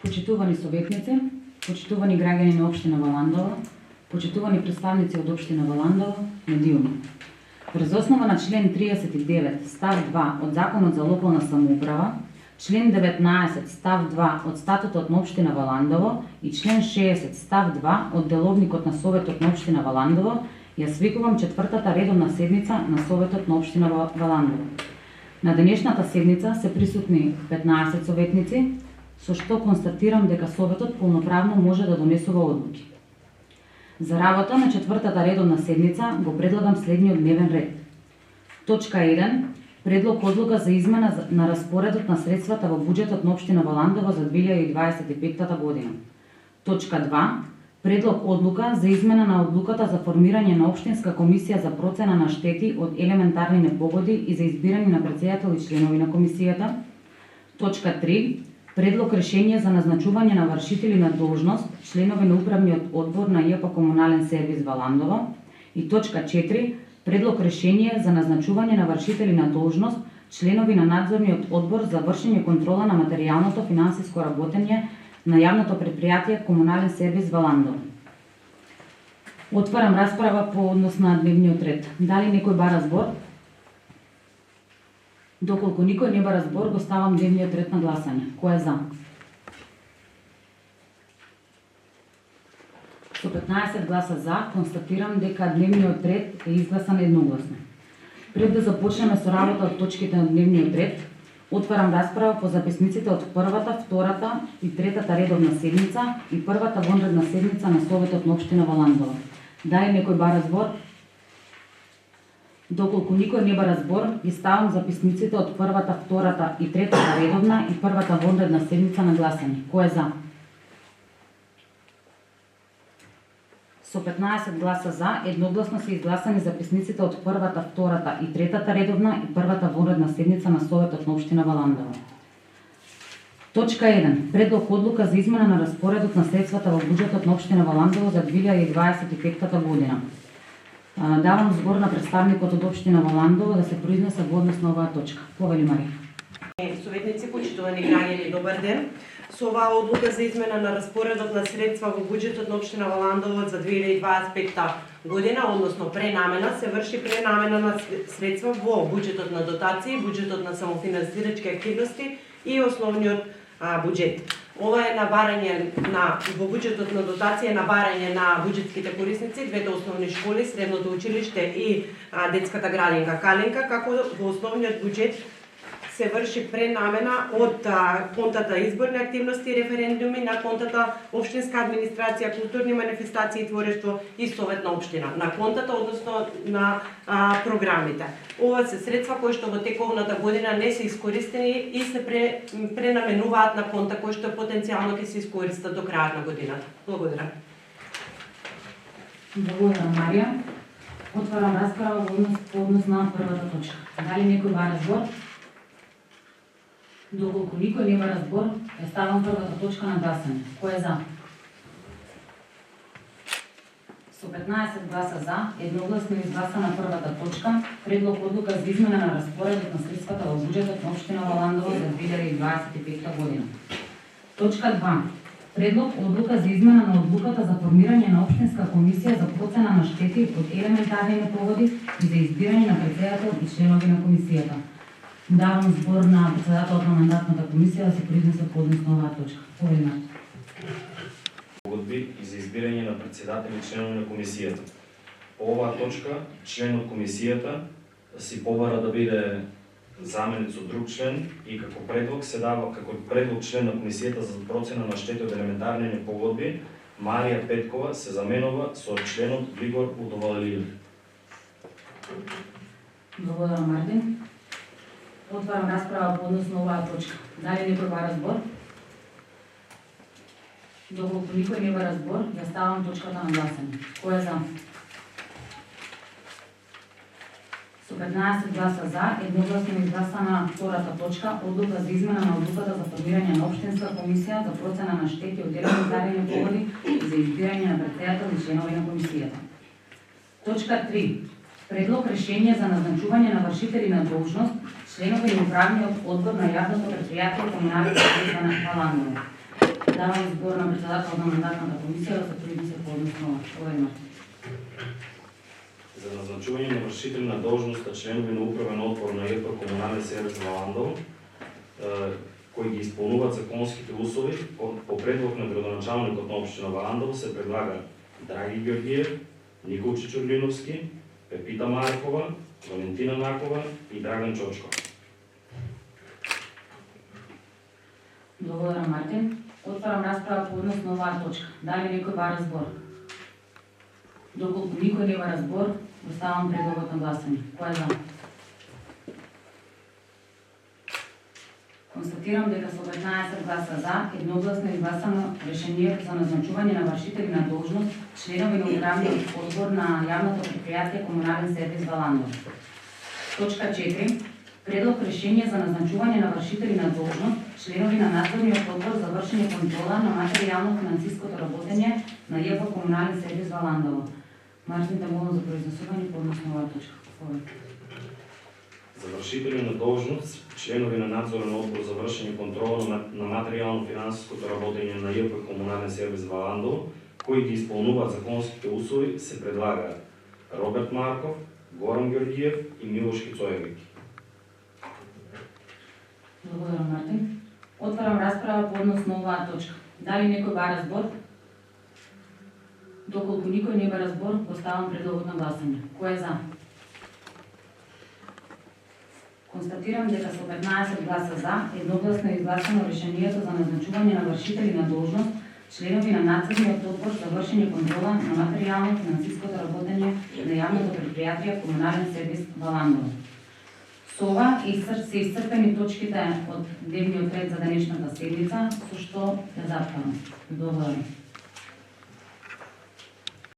Почитувани советници, почитувани граѓани на општина Валандова, почитувани представници од општина Валандова, медиуми. Врз основа на член 39 став 2 од Законот за локална самоуправа, член 19 став 2 од Статутот на општина Валандово и член 60 став 2 од Деловникот на Советот на општина Валандово, ја свикувам 4-та редовна седница на Советот на општина Валандово. На денешната седница се присутни 15 советници, со што констатирам дека Советот полноправно може да донесува одлуки. За работа на 4-та редовна седница го предлагам следниот дневен ред. Точка 1. Предлог одлука за измена на распоредот на средствата во буџетот на општина Валандова за 2025 година. Точка 2. Предлог одлука за измена на одлуката за формирање на општинска комисија за процена на штети од елементарни непогоди и за избирање на претседател и членови на комисијата. Точка 3. Предлог решение за назначување на вршители на должност, членови на управниот одбор на ЈП Комунален сервис Валандова. И точка 4. Предлог решение за назначување на вршители на должност, членови на надзорниот одбор за вршење контрола на материјалното финансиско работење на јавното предпријатие Комунален сервис Валандова. Отварам расправа по однос на дневниот ред. Дали некој бара збор? Доколку никој не бара збор, го ставам дневниот ред на гласање. Кој е за? Со 15 гласа за, констатирам дека дневниот ред е изгласан едногласно. Пред да започнеме со работа од точките на дневниот ред, отварам расправа по записниците од првата, втората и третата редовна седница и првата вонредна седница на Советот на општина Валандова. Дали некој бара збор? Доколку никој не бара збор, ги ставам записниците од првата, втората и третата редовна и првата вонредна седница на гласање. Кој е за? Со 15 гласа за, едногласно се изгласани записниците од првата, втората и третата редовна и првата вонредна седница на Советот на општина Валандова. Точка 1. Предлог одлука за измена на распоредот на средствата во буџетот на општина Валандова за 2025 година. Давам збор на представникот од општина Валандова да се произнесе во однос на оваа точка. Повели Марија. Советници, почитувани граѓани, добар ден. Со оваа одлука за измена на распоредот на средства во буџетот на општина Валандова за 2025 година, односно пренамена, се врши пренамена на средства во буџетот на дотации, буџетот на самофинансирачки активности и основниот буџет. Ова е набарање во буџетот на дотација е набарање на буџетските корисници, двете основни школи, средното училиште и детската градинка Калинка, како во основниот буџет се врши пренамена од контата изборни активности и референдуми на контата општинска администрација, културни манифестации и творештво и совет на општина. На контата, односно на програмите. Ова се средства кои што во тековната година не се искористени и се пренаменуваат на конта кои што потенцијално ќе се искористат до крајот на годината. Благодарам. Благодарам, Марија. Отварам расправа по однос на првата точка. Дали некој бара збор? Доколку никој не бара збор, ја ставам првата точка на гласање. Кој е за? Со 15 гласа за, едногласно изгласана првата точка, предлог одлука за измена на распоредот на средствата во буџетот на општина Валандова за 2025 година. Точка 2. Предлог одлука за измена на одлуката за формирање на општинска комисија за процена на штети од елементарни непогоди и за избирање на претседател и членови на комисијата. Давам збор на претседателот на мандатната комисија да се произнесе по однос на оваа точка. Повели Погодби и за избирање на претседател и членови на комисијата. По оваа точка, член од комисијата си побара да биде заменет со друг член и како предлог се дава како предлог член на комисијата за процена на штети од елементарни непогодби Марија Петкова се заменува со членот Григор Удовалилиев. Благодарам, Мартин. Отварам расправа по однос на оваа точка. Дали некој бара збор? Доколку никој не бара збор, ја ставам точката на гласање. Кој е за? Со 15 гласа за, едногласно изгласана втората точка, одлука за измена на одлуката за формирање на општинска комисија за процена на штети од елементарни непогоди и за избирање на претседател и членови на комисијата. Точка 3. Предлог решение за назначување на вршители на должност, членови на управниот одбор на јавното предпријатие Комунален сервис Валандова. Давам збор на председател на мандатната комисија да се произнесе по односно овој Мартин. За назначување на вршители на должноста членови на управен одбор на ЕП Комунален сервис Валандово, кои ги исполнуваат законските услови, по предлог на градоначалникот на општина Валандово се предлага Драги Георгиев, Никол Чичурлиновски, Пепита Маркова, Валентина Накова и Драган Чочков. Благодарам, Мартин. Отварам расправа по однос на оваа точка. Дали некој бара збор? Доколку никој не бара збор, оставам предлогот на гласање. Кој е за? Констатирам дека со 15 гласа за, едногласно е изгласано решението за назначување на вршители на должност, членови на управниот одбор на јавното предпријатие Комунален сервис Валандово. Точка 4. Предлог решение за назначување на вршители на должност, членови на надзорниот одбор за вршење контрола на материјално-финансиското работење на ЈП Комунален сервис Валандово. Мартин, те молам за произнесување по однос на оваа точка. За вршители на должност, членови на надзорен одбор за вршење контрола на материјално-финансиското работење на ЈП Комунален сервис Валандово, кои ги исполнуваат законските услови, се предлага Роберт Марков, Горан Георгиев и Милош Кицоевиќ. Благодарам, Мартин. Отварам расправа по однос на оваа точка. Дали некој бара збор? Доколку никој не бара збор, поставам предлогот на гласање. Кој е за? Констатирам дека со 15 гласа за, едногласно е изгласано решението за назначување на вршители на должност, членови на надзорниот одбор за вршење контрола на материјално-финансиското работење на јавното предпријатие Комунален сервис Валандово. Со ова се исцрпени точките од дневниот ред за денешната седница, со што ја затварам. Благодарам.